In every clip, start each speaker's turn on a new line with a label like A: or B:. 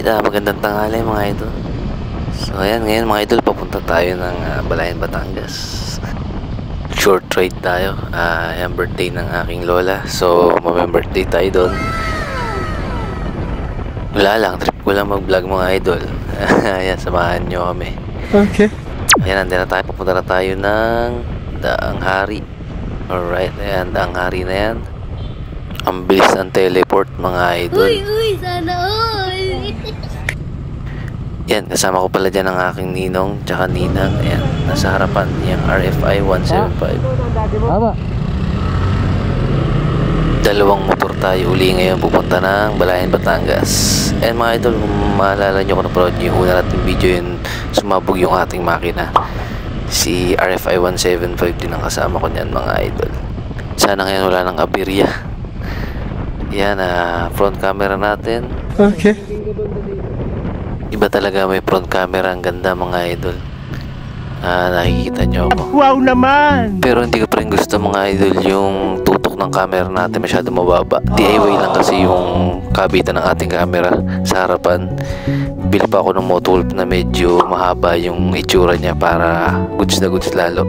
A: Alright, magandang tanghali mga idol. So ayan, ngayon mga idol, papunta tayo ng Balayan, Batangas. Short ride tayo. Ayan, birthday ng aking lola. So birthday tayo doon. Wala lang, trip ko lang mag-vlog mga idol. Ayan, samahan nyo kami.
B: Okay.
A: Ayan, nandun na tayo. Papunta na tayo ng Daang Hari. Alright, ayan, Daang Hari na yan. Ang bilis ng teleport mga idol.
C: Uy, sana all.
A: Yan, kasama ko pala dyan ang aking ninong tsaka ninang. Ayan, nasa harapan yung RFI 175.
B: Tama.
A: Dalawang motor tayo uli ngayon pupunta ng Balayan, Batangas. And mga idol, kung maalala nyo kung napanood nyo yung una natin video, yun sumabog yung ating makina. Si RFI 175 din ang kasama ko niyan mga idol. Sana ngayon wala nang aberya. Yan, front camera natin.
B: Okay.
A: Iba talaga may front camera, ang ganda mga idol. Nakikita nyo ako.
B: Wow naman!
A: Pero hindi ko pa rin gusto mga idol yung tutok ng camera natin masyado mababa. DIY lang kasi yung kabitan ng ating camera sa harapan. Bili pa ako ng Motowolf na medyo mahaba yung itsura niya para goods na goods lalo.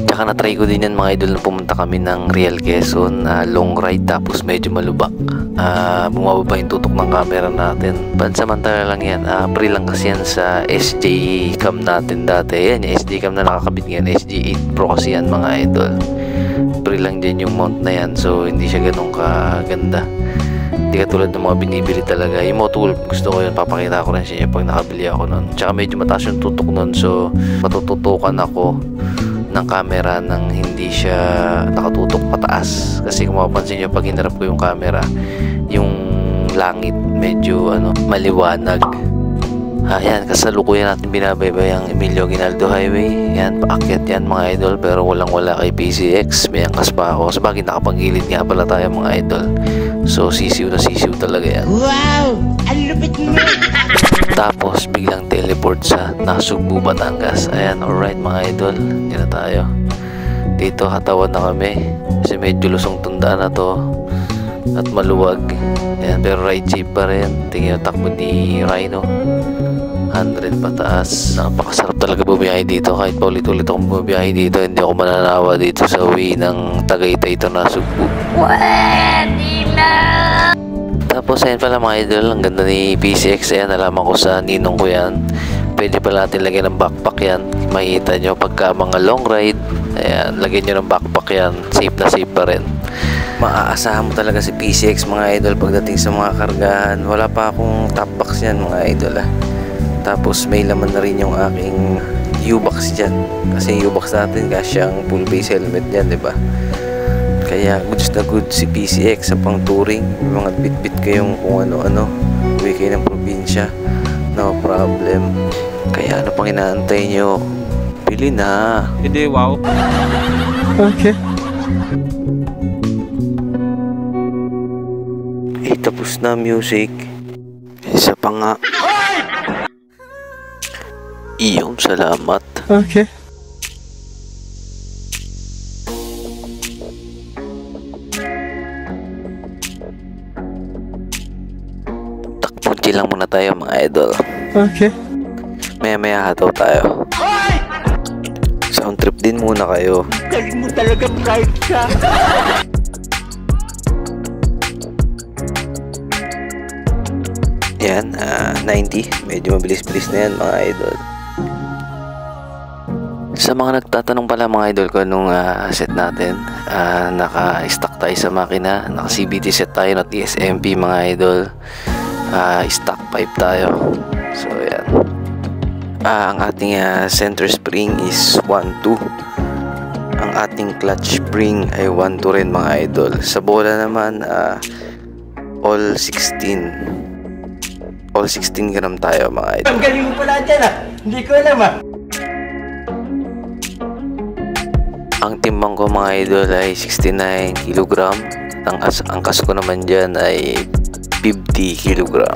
A: Tsaka na-try ko din yan mga idol na pumunta kami ng Real Quezon na long ride tapos medyo malubak. Bumababa yung tutok ng camera natin. Pansamantala lang yan. Free lang kasi yan sa SJ cam natin dati. Yan yung SJ cam na nakakabit ngayon. SJ8 Pro kasi yan mga idol. Free lang din yung mount na yan. So hindi siya ganun kaganda. Hindi katulad ng mga binibili talaga. Yung Motowolf gusto ko yun. Papakita ko rin sa inyo pag nakabili ako nun. Tsaka medyo mataas yung tutok nun. So matututukan ako ng camera nang hindi siya nakatutok pataas. Kasi kung mapapansin nyo pag hinarap ko yung camera, yung langit medyo maliwanag. Yan, kasalukuyan natin binabaybay ang Emilio Aguinaldo Highway. Yan, paakyat yan mga idol, pero walang wala kay PCX. May angkas pa ako. Sabagay nakapagilid nga pala tayo mga idol. So sisiw na sisiw talaga yan.
B: Wow! Ang lupit mo!
A: Tapos biglang teleport sa Nasugbu, Batangas. Ayan, alright mga idol, hindi na tayo. Dito hatawan na kami kasi medyo lusong tundaan na to at maluwag. Ayan, pero ride safe pa rin. Tingnan yung takbo ni Rhino, 100 pataas. Napakasarap talaga bumiyahe dito. Kahit pa ulit-ulit akong bumiyahe dito, hindi ako mananawa dito sa uwi ng Tagaytay to Nasugbu.
C: Pwede na.
A: Tapos ayun pala mga idol, ang ganda ni PCX. Ayan, nalaman ko sa ninong ko yan. Pwede pala natin lagyan ng backpack yan. Makikita nyo pagka mga long ride, ayan, lagyan nyo ng backpack yan. Safe na safe pa rin. Maaasahan mo talaga si PCX mga idol pagdating sa mga kargahan. Wala pa akong top box yan mga idol Tapos may laman na rin yung aking U-box dyan. Kasi yung U-box natin kasyang full face helmet yan, diba? Kaya goods na good si PCX sa pang touring. May mga bit-bit kayong kung ano-ano, uwi kayo ng probinsya, no problem. Kaya ano pang inaantay nyo? Pili na.
B: Hindi, wow. Okay.
A: Tapos na music. Isa pa nga. Iyong salamat.
B: Okay.
A: Takpunti lang muna tayo mga idol.
B: Okay.
A: Maya-maya hataw tayo. Sound trip din muna kayo.
B: Galing mo talaga, pride ka.
A: Yan, 90. Medyo mabilis-bilis na yan mga idol. Sa mga nagtatanong pala mga idol ko nung set natin, naka-stock tayo sa makina. Naka-CVT set tayo na TSMP mga idol. Stock pipe tayo. So yan. Ang ating center spring is 1-2. Ang ating clutch spring ay 1-2 rin mga idol. Sa bola naman, all 16. All 16 gram tayo mga idol.
B: Ang galing mo pala dyan Hindi ko alam
A: Ang timbang ko mga idol ay 69 kg. Ang angkas ko naman dyan ay 50 kg.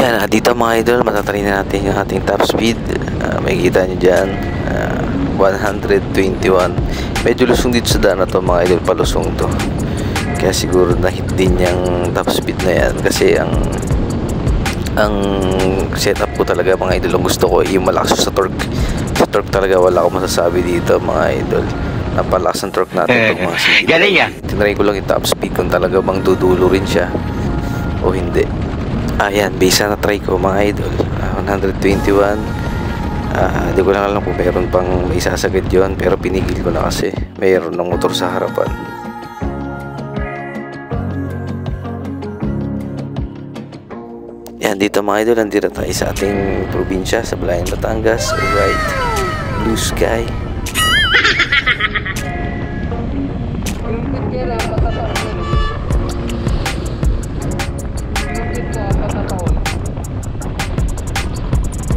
A: Yan, dito mga idol, matatry na natin yung ating top speed. May kita nyo dyan, 121. Medyo lusong dito sa daan na to mga idol, palusong to. Kaya siguro na-hit din yung top speed na yan. Kasi ang setup ko talaga mga idol, ang gusto ko yung malakas sa torque. Sa torque talaga wala akong masasabi dito mga idol. Napalakas ang torque natin itong mga CD.
B: Galing yan.
A: Tinry ko lang yung top speed kung talaga bang dudulo rin siya o hindi. Ayan, base na try ko mga idol, 121. Hindi ko lang alam kung mayroon pang may sasagad yun, pero pinigil ko na kasi mayroon ng motor sa harapan. Yan, dito mga idol, nandito tayo sa ating probinsya, sa Balayan, Batangas. Alright, blue sky.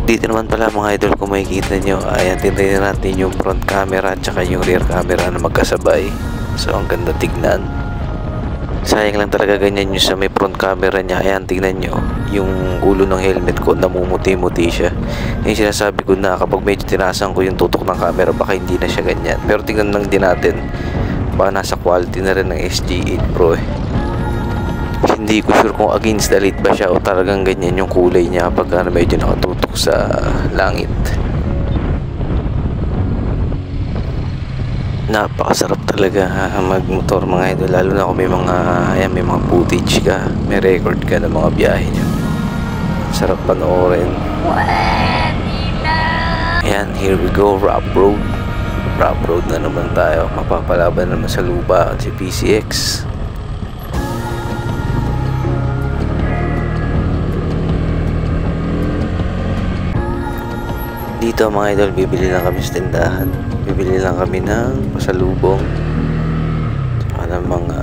A: Dito naman pala mga idol, kung makikita nyo, ayan, tinry natin yung front camera at saka yung rear camera na magkasabay. So ang ganda tignan. Sayang lang talaga ganyan yung sa may front camera niya. Ayan, tignan nyo yung ulo ng helmet ko, namumuti-muti siya. Yung sinasabi ko na kapag medyo tinasan ko yung tutok ng camera, baka hindi na siya ganyan. Pero tignan lang din natin, baka nasa quality na rin ng SG8 Pro eh. Hindi ko sure kung against the light ba siya o talagang ganyan yung kulay niya kapag medyo nakatutok sa langit. Napakasarap talaga magmotor mga idol, lalo na kung may mga footage ka, may record ka ng mga biyahe nyo. Sarap panoorin. Ayan, here we go, rough road. Rough road na naman tayo, mapapalaban naman sa lupa at si PCX. Dito mga idol, bibili lang kami sa tindahan. Bibili lang kami ng pasalubong, tsaka ng mga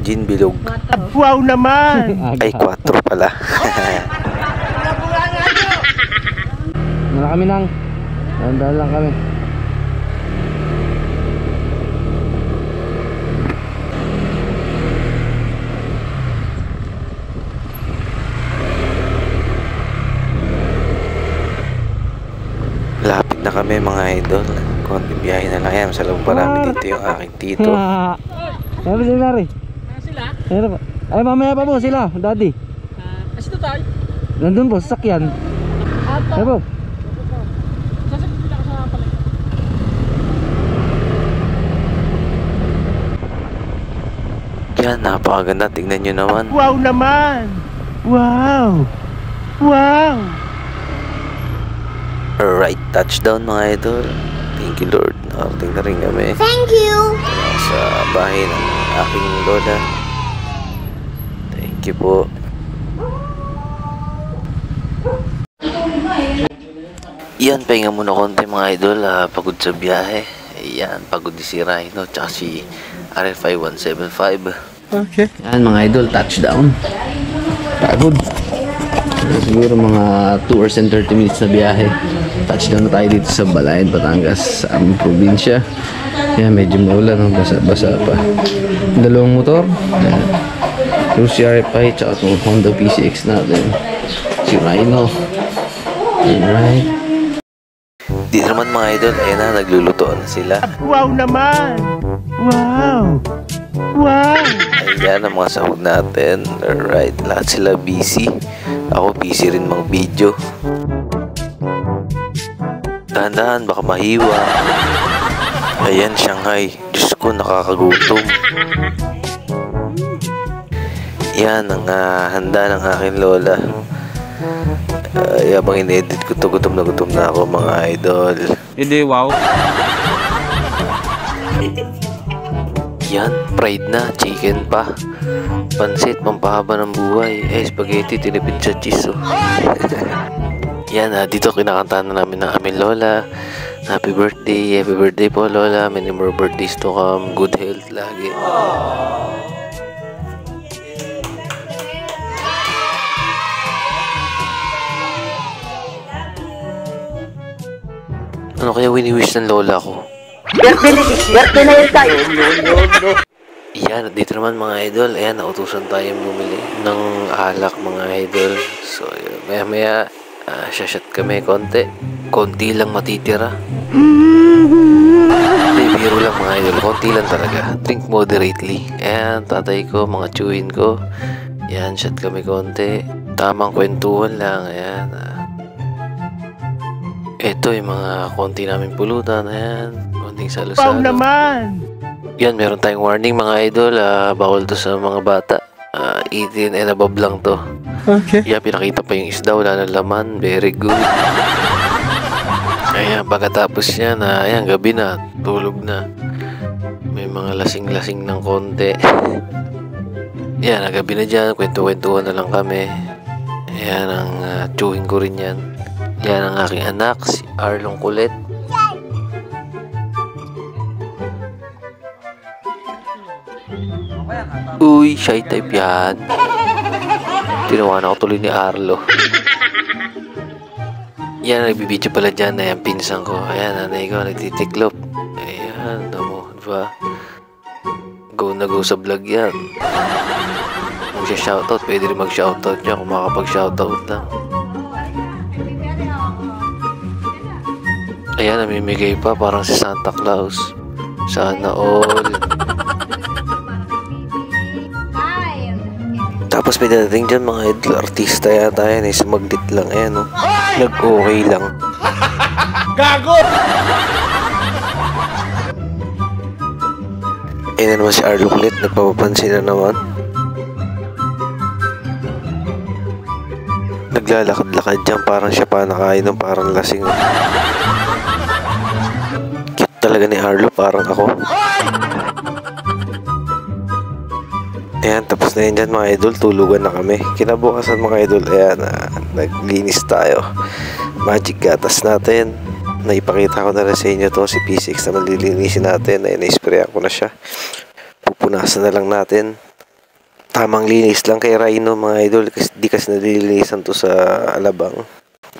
A: gin bilog.
B: Wow naman!
A: Ay, 4 pala.
D: Wala kami nang dahan lang kami.
A: Lapit na kami mga idol. Konti biyahe na lang yan. Sa loob parami dito yung aking tito.
D: Ano sila nari?
E: Sila?
D: Ano po? Ay mamaya pa po sila, daddy.
E: Asito tayo.
D: Nandun po, sasakyan. Ay po.
E: Sasakit sila ka sa palengke.
A: Yan, napakaganda. Tignan nyo naman.
B: Wow naman! Wow! Wow!
A: Alright, touchdown mga idol. Thank you Lord. Nakarating na rin kami.
C: Thank you.
A: Sa bahay ng aking lola. Thank you po. Yan, pahinga muna konti mga idol. Pagod sa biyahe. Yan, pagod si Rhino tsaka si RFI 175.
B: Okay.
D: Yan mga idol, touchdown. Pagod. Siguro mga 2 hours and 30 minutes na biyahe. Touchdown na tayo dito sa Balayan, Batangas, sa aming probinsya. Yan, medyo maulan, basa-basa pa. Dalawang motor. Yung si RFI, tsaka itong Honda PCX natin. Si Rhino. Alright.
A: Dito naman mga idol, ayun na, nagluluto na sila.
B: Wow naman! Wow! Wow!
A: Ayan ang mga sahog natin. Alright, lahat sila busy. Ako busy rin mang video. Dahan-dahan, baka mahiwa. Ayan, Shanghai. Diyos ko, nakakagutom. Yan ang handa ng aking lola. Habang in-edit ko to, gutom na ako mga idol.
E: Hindi, wow.
A: Yan, fried na, chicken pa. Pansit, pampahaba ng buhay. Spaghetti, tinipid sa cheese. Oh. Yan, dito kinakantahan na namin ng aming lola. Happy birthday po lola. Many more birthdays to come. Good health lagi. Ano kaya wini-wish ng lola ko?
F: Birthday na yun tayo.
A: Yan, dito naman mga idol. Ayan, nautusan tayong bumili ng alak mga idol. So, yun, maya shot kami konti. Konti lang matitira. Hindi, biro lang mga idol. Konti lang talaga. Drink moderately. Ayan, tatay ko, mga chewin ko. Ayan, shot kami konti. Tamang kwentuhan lang. Ayan. Ito yung mga konti namin pulutan. Ayan, konting
B: Wow
A: salo-salo.
B: naman!
A: Yan, meron tayong warning mga idol. Bawal to sa mga bata. 18 and above lang to.
B: Okay.
A: Yeah, pinakita pa yung isda. Wala na laman. Very good. Ayan, pagkatapos yan, ayan, gabi na. Tulog na. May mga lasing-lasing ng konti. Yan, gabi na dyan. Kwento-kwentuhan na lang kami. Ayan, ang chewing ko rin yan. Yan ang aking anak, si Arlong Kulit. Uy, shy type yan. Tinawanan ako tuloy ni Arlo. Yan, nagbibidyo pala dyan na yung pinsan ko. Ayan, nanay ko, nagtitiklop. Ayan, mo, diba? Go na go sa vlog yan. Kung siya shoutout, pwede rin mag-shoutout niya kung makapag-shoutout lang. Ayan, namimigay pa parang si Santa Claus. Sana all. Tapos may dadating dyan mga idol, artista yata yan, sumaglit lang, ayan o. Nag-okay lang.
B: Gago!
A: Ayan na naman si Arlo Kulit, nagpapapansin na naman. Naglalakad-lakad dyan, parang siya pa nakain ng parang lasing. Cute talaga ni Arlo, parang ako. Ayan, tapos na yun dyan mga idol, tulugan na kami. Kinabukasan mga idol, ayan, naglinis tayo. Magic gatas natin. Naipakita ko na rin sa inyo to, si P6 na malilinisin natin. Ayan, na-sprayan ko na siya. Pupunasan na lang natin. Tamang linis lang kay Rhino mga idol, kasi di kasi nalilinisan to sa alabang.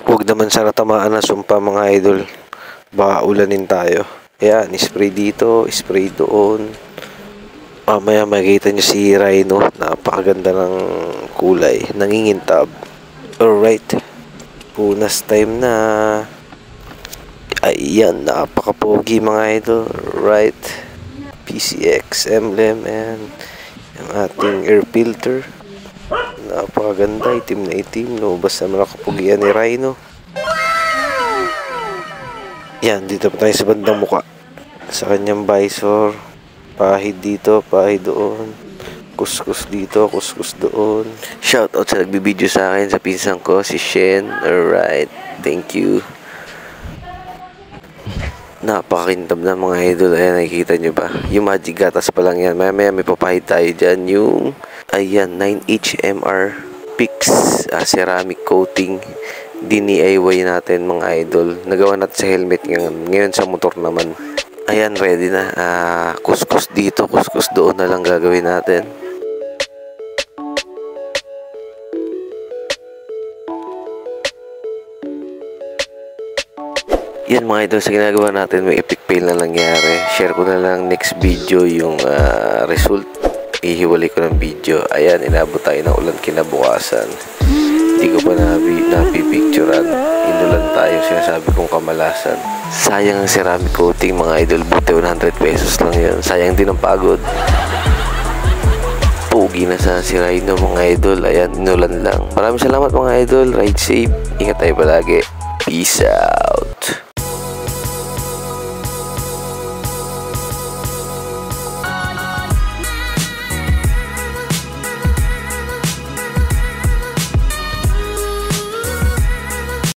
A: Huwag naman sana tamaan na sumpa mga idol. Baka ulanin tayo. Ayan, spray dito, spray doon. Mamaya makikita nyo si Rhino. Napakaganda ng kulay. Nangingintab. Alright. Punas time na. Ayan. Napakapogi mga idol. Right. PCX emblem. And yung ating air filter. Napakaganda. Itim na itim. Lumabas naman ang kapugian ni Rhino. Yan. Dito pa tayo sa bandang muka. Sa kanyang visor. Pahid dito, pahid doon. Kuskus dito, kuskus doon. Shoutout sa nagbibideo sa akin, sa pinsan ko, si Shen. Alright, thank you. Napakakintab na mga idol. Ayan, nakikita nyo ba? Yung magic gatas pa lang yan. Maya may papahid tayo dyan. Yung, ayan, 9HMR Pix ceramic coating. DIY natin mga idol. Nagawa natin sa helmet ngayon sa motor naman. Ayan, ready na. Kuskus dito, kuskus doon na lang gagawin natin. Yan mga idol, sa ginagawa natin, may epic fail na nangyari. Share ko na lang next video yung result. Ihiwalay ko ng video. Ayan, inabot tayo ng ulan kinabukasan. Hindi ko pa napipicturan. Inulan tayo, sinasabi kong kamalasan. Sayang ang ceramic coating mga idol. Buti 100 pesos lang yun. Sayang din ang pagod. Pugi na sa si Rhino mga idol. Ayan, inulan lang. Maraming salamat mga idol. Ride safe. Ingat tayo palagi. Peace out.